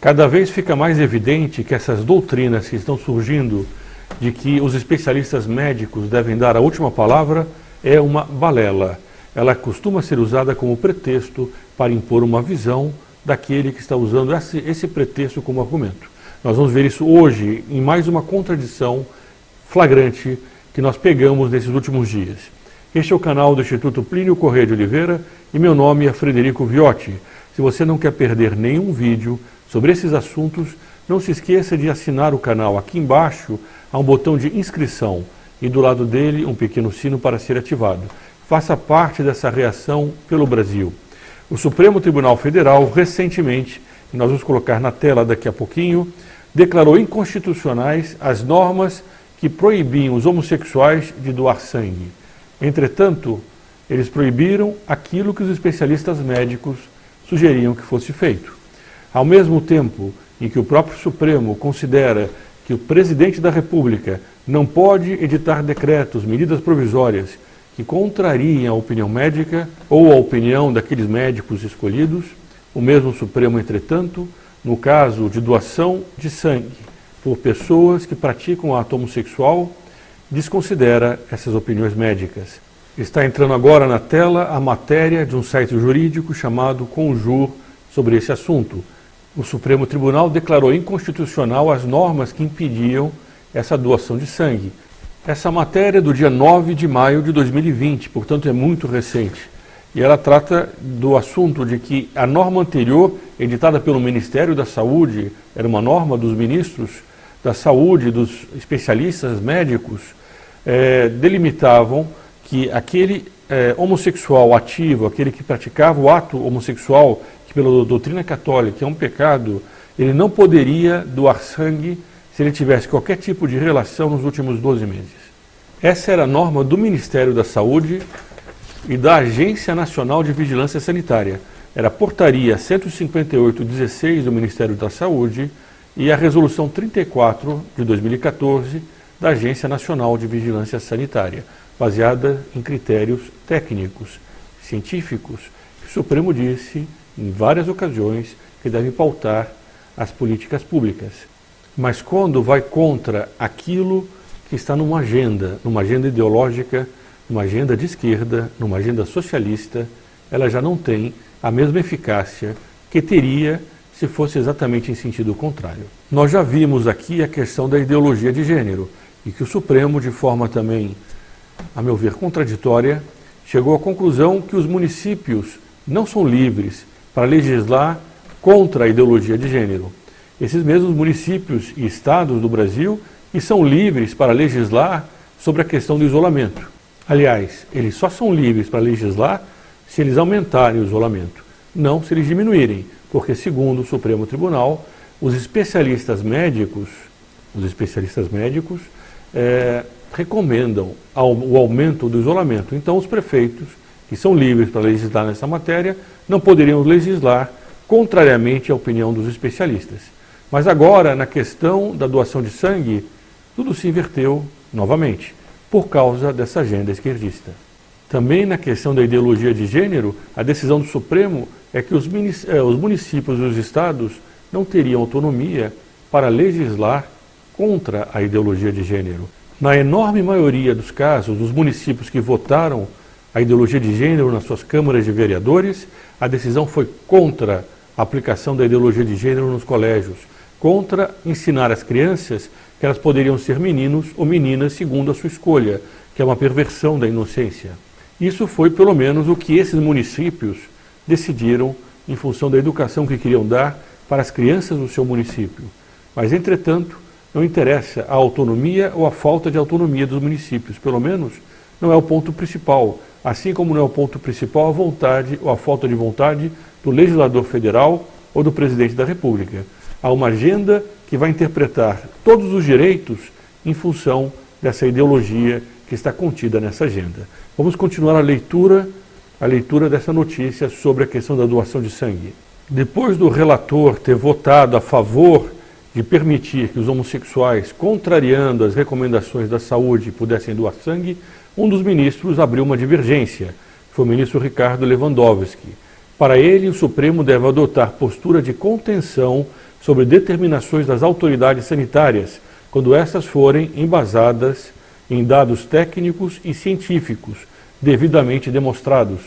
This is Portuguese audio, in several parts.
Cada vez fica mais evidente que essas doutrinas que estão surgindo de que os especialistas médicos devem dar a última palavra é uma balela. Ela costuma ser usada como pretexto para impor uma visão daquele que está usando esse pretexto como argumento. Nós vamos ver isso hoje em mais uma contradição flagrante que nós pegamos nesses últimos dias. Este é o canal do Instituto Plínio Corrêa de Oliveira e meu nome é Frederico Viotti. Se você não quer perder nenhum vídeo sobre esses assuntos, não se esqueça de assinar o canal. Aqui embaixo há um botão de inscrição e do lado dele um pequeno sino para ser ativado. Faça parte dessa reação pelo Brasil. O Supremo Tribunal Federal, recentemente, e nós vamos colocar na tela daqui a pouquinho, declarou inconstitucionais as normas que proibiam os homossexuais de doar sangue. Entretanto, eles proibiram aquilo que os especialistas médicos sugeriam que fosse feito. Ao mesmo tempo em que o próprio Supremo considera que o presidente da República não pode editar decretos, medidas provisórias que contrariem a opinião médica ou a opinião daqueles médicos escolhidos, o mesmo Supremo, entretanto, no caso de doação de sangue por pessoas que praticam o ato homossexual, desconsidera essas opiniões médicas. Está entrando agora na tela a matéria de um site jurídico chamado Conjur sobre esse assunto. O Supremo Tribunal declarou inconstitucional as normas que impediam essa doação de sangue. Essa matéria é do dia 9 de maio de 2020, portanto é muito recente. E ela trata do assunto de que a norma anterior, editada pelo Ministério da Saúde, era uma norma dos ministros da Saúde, dos especialistas médicos, delimitavam que aquele homossexual ativo, aquele que praticava o ato homossexual, que pela doutrina católica é um pecado, ele não poderia doar sangue se ele tivesse qualquer tipo de relação nos últimos 12 meses. Essa era a norma do Ministério da Saúde e da Agência Nacional de Vigilância Sanitária. Era a portaria 158/16 do Ministério da Saúde e a resolução 34 de 2014 da Agência Nacional de Vigilância Sanitária, baseada em critérios técnicos, científicos, que o Supremo disse em várias ocasiões que devem pautar as políticas públicas. Mas quando vai contra aquilo que está numa agenda ideológica, numa agenda de esquerda, numa agenda socialista, ela já não tem a mesma eficácia que teria se fosse exatamente em sentido contrário. Nós já vimos aqui a questão da ideologia de gênero e que o Supremo, de forma também, a meu ver, contraditória, chegou à conclusão que os municípios não são livres para legislar contra a ideologia de gênero. Esses mesmos municípios e estados do Brasil que são livres para legislar sobre a questão do isolamento. Aliás, eles só são livres para legislar se eles aumentarem o isolamento, não se eles diminuírem, porque, segundo o Supremo Tribunal, os especialistas médicos recomendam o aumento do isolamento. Então, os prefeitos, que são livres para legislar nessa matéria, não poderiam legislar contrariamente à opinião dos especialistas. Mas agora, na questão da doação de sangue, tudo se inverteu novamente, por causa dessa agenda esquerdista. Também na questão da ideologia de gênero, a decisão do Supremo é que os municípios e os estados não teriam autonomia para legislar contra a ideologia de gênero. Na enorme maioria dos casos, os municípios que votaram a ideologia de gênero nas suas câmaras de vereadores, a decisão foi contra a aplicação da ideologia de gênero nos colégios, contra ensinar às crianças que elas poderiam ser meninos ou meninas segundo a sua escolha, que é uma perversão da inocência. Isso foi pelo menos o que esses municípios decidiram em função da educação que queriam dar para as crianças do seu município. Mas, entretanto, não interessa a autonomia ou a falta de autonomia dos municípios, pelo menos não é o ponto principal, assim como não é o ponto principal a vontade ou a falta de vontade do legislador federal ou do presidente da República. Há uma agenda que vai interpretar todos os direitos em função dessa ideologia que está contida nessa agenda. Vamos continuar a leitura dessa notícia sobre a questão da doação de sangue. Depois do relator ter votado a favor de permitir que os homossexuais, contrariando as recomendações da saúde, pudessem doar sangue, um dos ministros abriu uma divergência. Foi o ministro Ricardo Lewandowski. Para ele, o Supremo deve adotar postura de contenção sobre determinações das autoridades sanitárias, quando estas forem embasadas em dados técnicos e científicos devidamente demonstrados.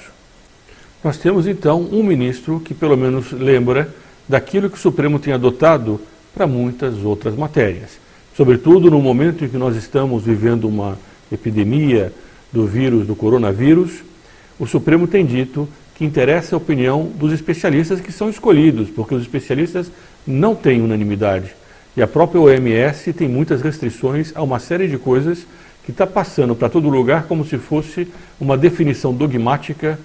Nós temos então um ministro que pelo menos lembra daquilo que o Supremo tem adotado para muitas outras matérias. Sobretudo no momento em que nós estamos vivendo uma epidemia do vírus, do coronavírus, o Supremo tem dito que interessa a opinião dos especialistas que são escolhidos, porque os especialistas não têm unanimidade. E a própria OMS tem muitas restrições a uma série de coisas que está passando para todo lugar como se fosse uma definição dogmática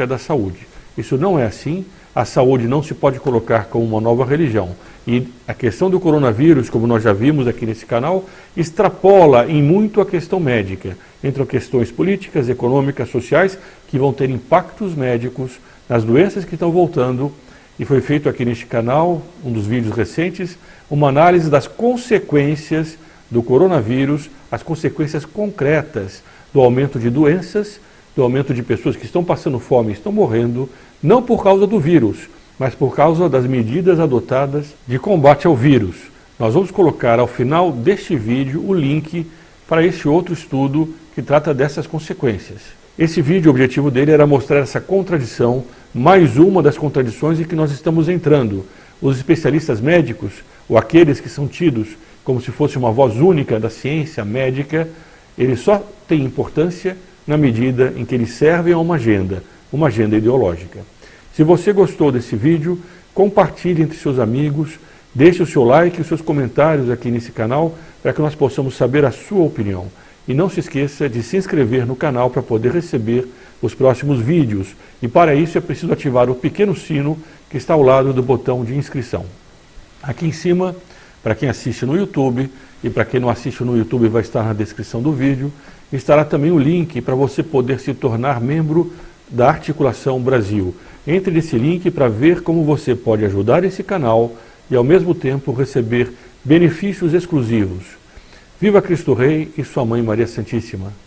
da saúde. Isso não é assim. A saúde não se pode colocar como uma nova religião. E a questão do coronavírus, como nós já vimos aqui nesse canal, extrapola em muito a questão médica. Entram questões políticas, econômicas, sociais, que vão ter impactos médicos nas doenças que estão voltando. E foi feito aqui neste canal, um dos vídeos recentes, uma análise das consequências do coronavírus, as consequências concretas do aumento de doenças, do aumento de pessoas que estão passando fome e estão morrendo, não por causa do vírus, mas por causa das medidas adotadas de combate ao vírus. Nós vamos colocar ao final deste vídeo o link para esse outro estudo que trata dessas consequências. Esse vídeo, o objetivo dele era mostrar essa contradição, mais uma das contradições em que nós estamos entrando. Os especialistas médicos, ou aqueles que são tidos como se fosse uma voz única da ciência médica, eles só têm importância na medida em que eles servem a uma agenda ideológica. Se você gostou desse vídeo, compartilhe entre seus amigos, deixe o seu like e os seus comentários aqui nesse canal para que nós possamos saber a sua opinião. E não se esqueça de se inscrever no canal para poder receber os próximos vídeos. E para isso é preciso ativar o pequeno sino que está ao lado do botão de inscrição. Aqui em cima, para quem assiste no YouTube, e para quem não assiste no YouTube vai estar na descrição do vídeo, estará também o link para você poder se tornar membro da Articulação Brasil. Entre nesse link para ver como você pode ajudar esse canal e ao mesmo tempo receber benefícios exclusivos. Viva Cristo Rei e sua Mãe Maria Santíssima!